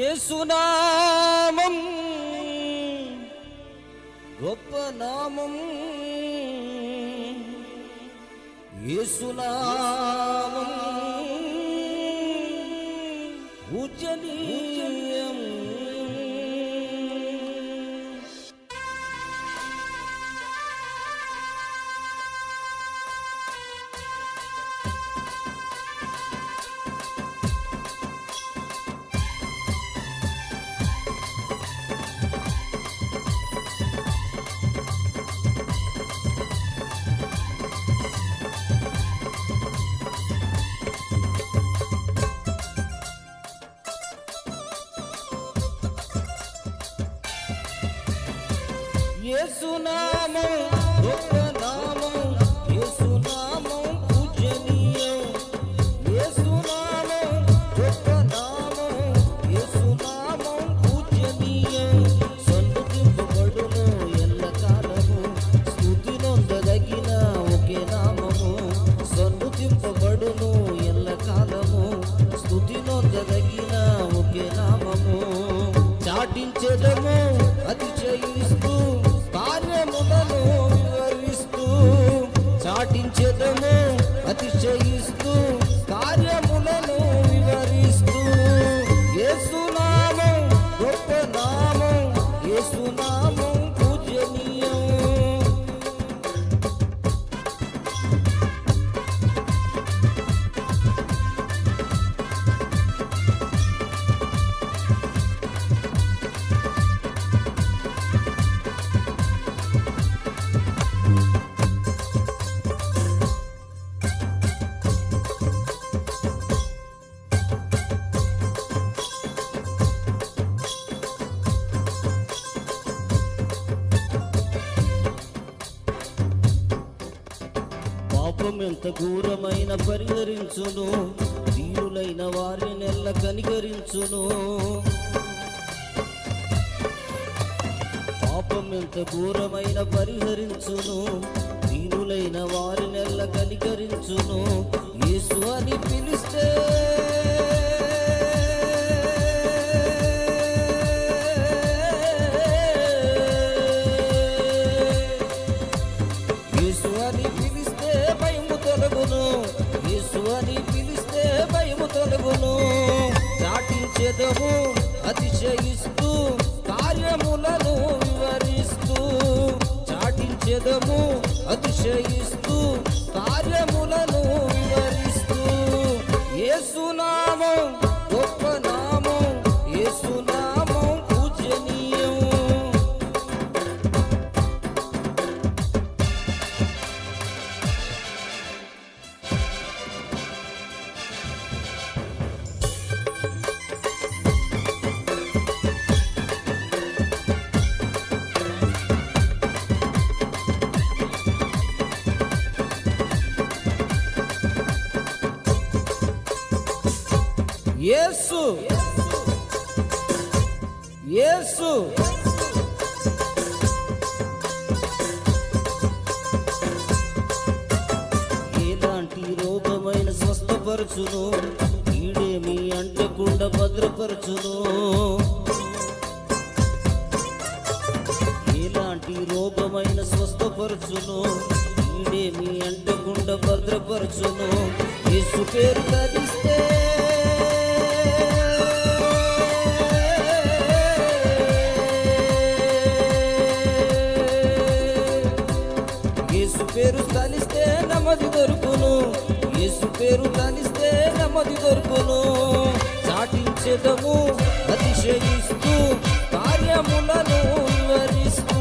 యేసునామం గొప్ప నామం, యేసునామం పూజనీయం. యేసునామం గొప్ప నామం, యేసునామం పూజనీయం. యేసునామం గొప్ప నామం, యేసునామం పూజనీయం. సన్నుతింపబడును ఎల్లకాలము, స్తుతి నొందదగిన ఒకే నామము. సన్నుతింపబడును ఎల్లకాలము, స్తుతి నొందదగిన ఒకే నామము. చాటించెదము అతిశయిస్తూ కార్యములను వివరిస్తూ, చాటించెదము అతిశయిస్తూ కార్యములను వివరిస్తూ. యేసునామం గొప్ప నామం, యేసునామం పూజనీయం. పాపం ఎంత ఘోరమైన పరిహరించును, దీనులైన వారిని నెల్ల కనికరించును. పాపం ఎంత ఘోరమైన పరిహరించును, దీనులైన వారిని నెల్ల కనికరించును. యేసు అని పిలిస్తే యేసు అని పిలిస్తే భయము తొలగును. చాటించెదము అతిశయిస్తూ కార్యములను వివరిస్తూ, చాటించెదము అతిశయిస్తూ కార్యములను వివరిస్తూ. యేసునామం గొప్ప నామం, యేసునామం పూజనీయం. యేసు యేసు ఎలాంటి రోగమైన స్వస్థపరచును, ఈడేమి అంటకుండా భద్రపరచును. ఎలాంటి రోగమైన స్వస్థపరచును, ఈడేమి అంటకుండా భద్రపరచును. యేసు పేరు ధరిస్తే యేసు పేరు తలిస్తే నెమ్మది దొరుకును, యేసు పేరు తలిస్తే నెమ్మది దొరుకును. చాటించెదము అతిశయిస్తూ కార్యములను వివరిస్తూ,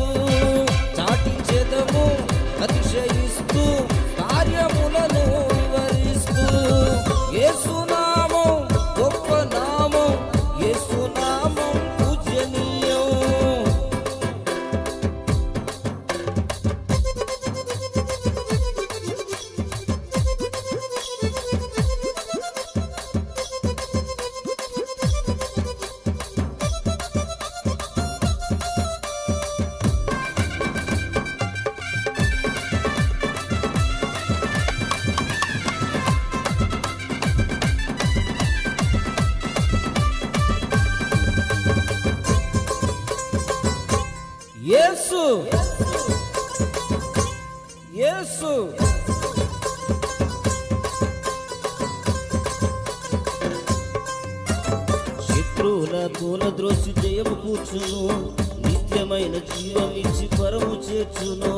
చాటించెదము అతిశయిస్తూ కార్యములను వివరిస్తూ. యేసునామం గొప్ప నామం, యేసునామం పూజనీయం. యేసు యేసు శత్రువుల కూలద్రోసి జయము కూర్చును, నిత్యమైన జీవం ఇచ్చి పరము చేర్చును.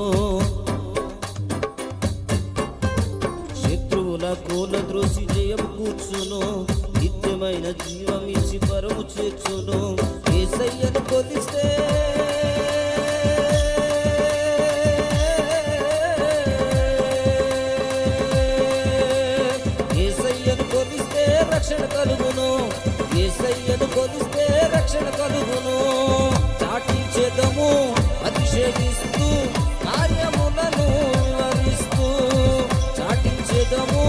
శత్రువుల కూలద్రోసి జయము కూర్చును, నిత్యమైన జీవం ఇచ్చి పరము చేర్చును. యేసయ్యను కొలిస్తే రక్షణ కలుగును, యేసయ్యను కొలిస్తే రక్షణ కలుగును. చాటించేదము అతిశయిస్తూ కార్యములను వివరిస్తూ, చాటించేదము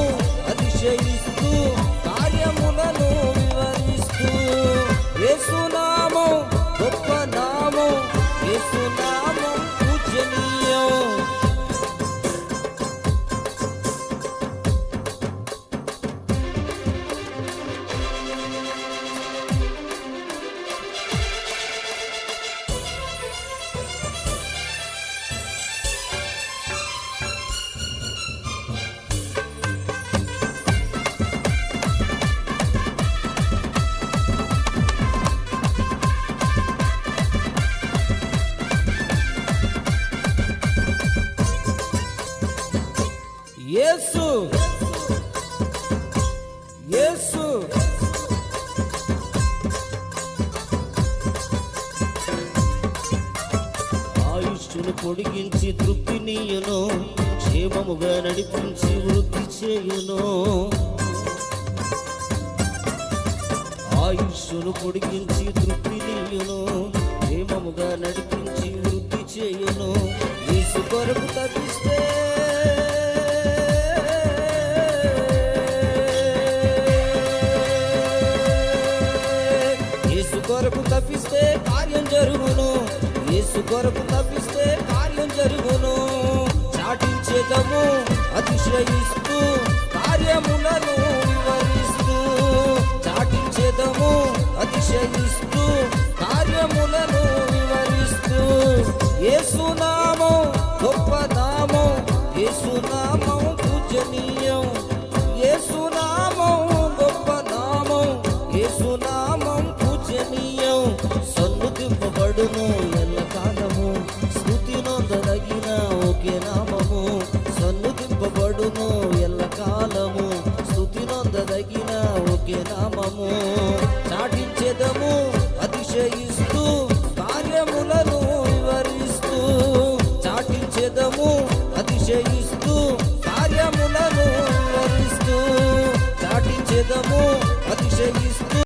అతిశయిస్తూ కార్యములను వివరిస్తూ. యేసునామం గొప్ప నామం, యేసునామం పూజనీయం. యేసు యేసు ఆయుష్ను పొడిగించి తృప్తినీయును, క్షేమముగా నడిపించి వృద్ధి చేయును. ఆయుష్ను పొడిగించి తృప్తినీయును, క్షేమముగా నడిపించి వృద్ధి చేయును. యేసు కొరకు తప్పిస్తే కొరకు తప్పిస్తే కార్యం జరుగును, యేసు కొరకు తప్పిస్తే కార్యం జరుగును. చాటించేదము అతిశయిస్తూ కార్యములను వివరిస్తూ, చాటించేదము అతిశయిస్తూ కార్యములను వివరిస్తూ. యేసునామం గొప్ప నామం, యేసునామం పూజనీయం. యేసునామం గొప్ప నామం, యేసునామం పూజనీయం. సన్నుతింపబడును ఎల్లకాలము, స్తుతి నొందదగిన ఒకే నామము. సన్నుతింపబడును ఎల్లకాలము, స్తుతి నొందదగిన ఒకే నామము. చాటించెదము అతిశయిస్తూ కార్యములను వివరిస్తూ, చాటించెదము అతిశయిస్తూ కార్యములను